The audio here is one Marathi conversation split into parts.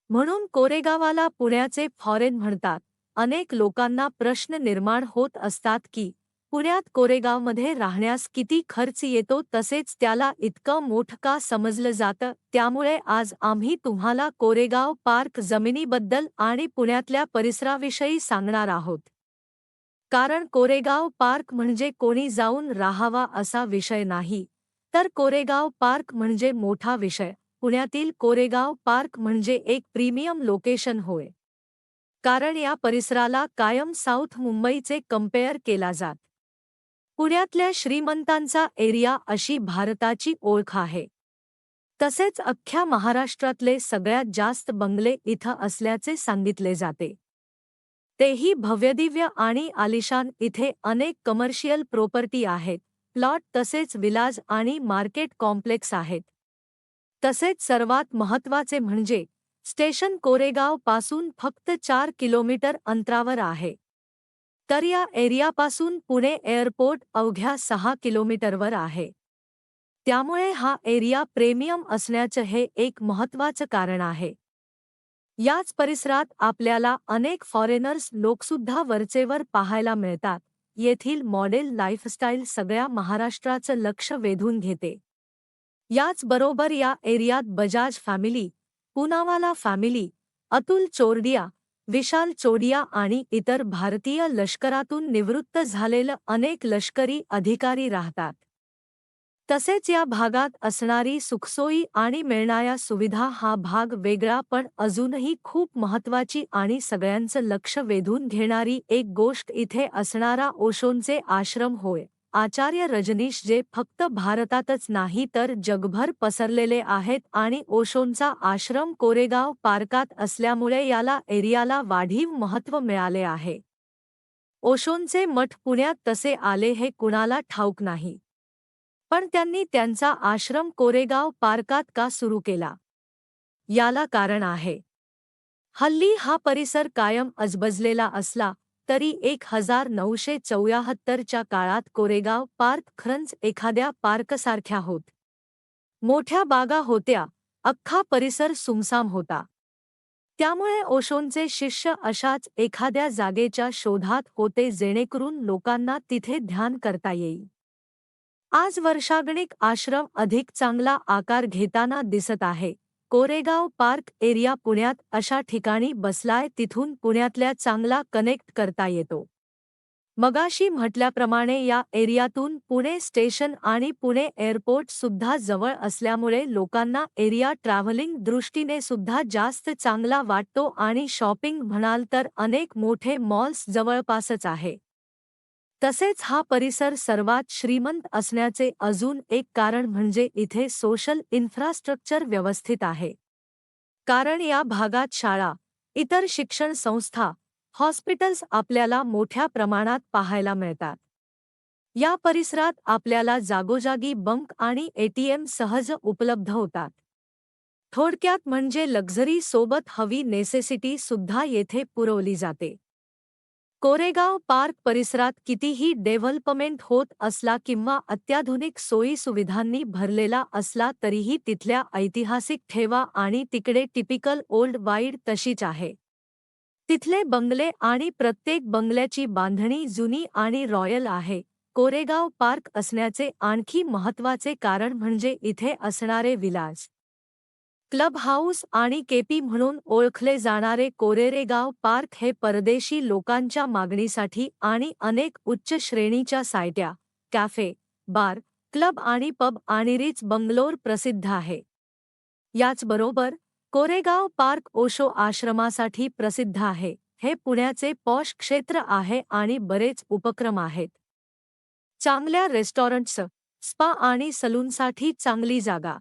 म्हणून कोरेगावाला पुण्याचे फॉरेन म्हणतात. अनेक लोकांना प्रश्न निर्माण होत असतात की पुण्यात कोरेगावमध्ये राहण्यास किती खर्च येतो, तसेच त्याला इतकं मोठं का समजलं जातं. त्यामुळे आज आम्ही तुम्हाला कोरेगाव पार्क जमिनीबद्दल आणि पुण्यातल्या परिसराविषयी सांगणार आहोत. कारण कोरेगाव पार्क म्हणजे कोणी जाऊन राहावा असा विषय नाही, तर कोरेगाव पार्क म्हणजे मोठा विषय. पुण्यातील कोरेगाव पार्क म्हणजे एक प्रीमियम लोकेशन होय. कारण या परिसराला कायम साऊथ मुंबईचे कंपेअर केला जात. पुण्यातल्या श्रीमंतांचा एरिया अशी भारताची ओळख आहे. तसेच अख्ख्या महाराष्ट्रातले सगळ्यात जास्त बंगले इथं असल्याचे सांगितले जाते. तेही भव्यदिव्य आणि आलिशान. इथे अनेक कमर्शियल प्रॉपर्टी आहेत, प्लॉट तसेच विलाज आणि मार्केट कॉम्प्लेक्स आहेत. तसेच सर्वात महत्त्वाचे म्हणजे स्टेशन कोरेगाव पासून फक्त 4 किलोमीटर अंतरावर आहे. तर या एरियापासून पुणे एअरपोर्ट अवघ्या 6 किलोमीटरवर आहे. त्यामुळे हा एरिया प्रीमियम असण्याचं हे एक महत्त्वाचं कारण आहे. याच परिसरात आपल्याला अनेक फॉरेनर्स लोकसुद्धा वरचेवर पाहायला मिळतात. येथील मॉडेल लाईफस्टाईल सगळ्या महाराष्ट्राचं लक्ष वेधून घेते. याचबरोबर या एरियात बजाज फॅमिली, पूनावाला फॅमिली, अतुल चोरडिया, विशाल चोडिया आणि इतर भारतीय लष्करातून निवृत्त झालेले अनेक लष्करी अधिकारी राहतात. तसेच या भागात असणारी सुखसोयी आणि मिळणाऱ्या सुविधा हा भाग वेगळा, पण अजूनही खूप महत्त्वाची आणि सगळ्यांचं लक्ष वेधून घेणारी एक गोष्ट इथे असणारा ओशोंचे आश्रम होय. आचार्य रजनीश जे फक्त भारतातच नाही तर जगभर पसरलेले आहेत आणि ओशोंचा आश्रम कोरेगाव पार्कात असल्यामुळे याला एरियाला वाढीव महत्त्व मिळाले आहे. ओशोंचे मठ पुण्यात कसे आले हे कुणाला ठाऊक नाही. पण त्यांनी त्यांचा आश्रम कोरेगाव पार्कात का सुरू केला? याला कारण आहे. हल्ली हा परिसर कायम अजबजलेला असला तरी 1974 च्या काळात कोरेगाव पार्क खरंच एखाद्या पार्कसारख्या होत. मोठ्या बागा होत्या, अख्खा परिसर सुमसाम होता. त्यामुळे ओशोंचे शिष्य अशाच एखाद्या जागेच्या शोधात होते जेणेकरून लोकांना तिथे ध्यान करता येईल. आज वर्षागणिक आश्रम अधिक चांगला आकार घेताना दिसत आहे. कोरेगाव पार्क एरिया पुण्यात अशा ठिकाणी बसलाय तिथून पुण्यातल्या चांगला कनेक्ट करता येतो. मगाशी म्हटल्याप्रमाणे या एरियातून पुणे स्टेशन आणि पुणे एअरपोर्ट सुद्धा जवळ असल्यामुळे लोकांना एरिया ट्रॅव्हलिंग दृष्टीने सुद्धा जास्त चांगला वाटतो आणि शॉपिंग म्हणाल तर अनेक मोठे मॉल्स जवळपासच आहे. तसेच हा परिसर सर्वात श्रीमंत असण्याचे अजून एक कारण म्हणजे इथे सोशल इन्फ्रास्ट्रक्चर व्यवस्थित आहे. कारण या भागात शाळा, इतर शिक्षण संस्था, हॉस्पिटल्स आपल्याला मोठ्या प्रमाणात पाहायला मिळतात. या परिसरात आपल्याला जागोजागी बंक आणि एटीएम सहज उपलब्ध होतात. थोडक्यात म्हणजे लक्झरी सोबत हवी नेसेसिटी सुद्धा येथे पुरवली जाते. कोरेगाव पार्क परिसरात कितीही डेव्हलपमेंट होत असला किंवा अत्याधुनिक सोयी सुविधांनी भरलेला असला तरीही तिथल्या ऐतिहासिक ठेवा आणि तिकडे टिपिकल ओल्ड वाईड तशीच आहे. तिथले बंगले आणि प्रत्येक बंगल्याची बांधणी जुनी आणि रॉयल आहे. कोरेगाव पार्क असण्याचे आणखी महत्त्वाचे कारण म्हणजे इथे असणारे विलास, क्लब हाऊस आणि केपी म्हणून ओळखले जाणारे कोरेगाव पार्क हे परदेशी लोकांच्या मागणीसाठी आणि अनेक उच्च श्रेणीच्या सायट्या, कॅफे, बार, क्लब आणि पब आणि रिच बंगलोर प्रसिद्ध आहे. याचबरोबर कोरेगाव पार्क ओशो आश्रमासाठी प्रसिद्ध आहे. हे पुण्याचे पॉश क्षेत्र आहे आणि बरेच उपक्रम आहेत. चांगल्या रेस्टॉरंट्स, स्पा आणि सलूनसाठी चांगली जागा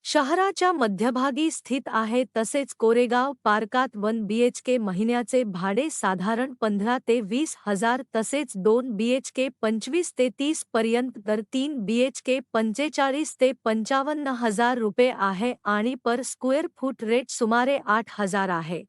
शहराच्या मध्यभागी स्थित आहे. तसेच कोरेगाव पार्कात 1 बीएचके महिन्याचे भाडे साधारण 15 ते 20 हजार, तसेच 2 बीएचके 25 ते 30 पर्यंत, तर 3 बीएचके 45 ते 55 हजार रुपये आहे आणि पर स्क्वेअर फूट रेट सुमारे 8 हजार आहे.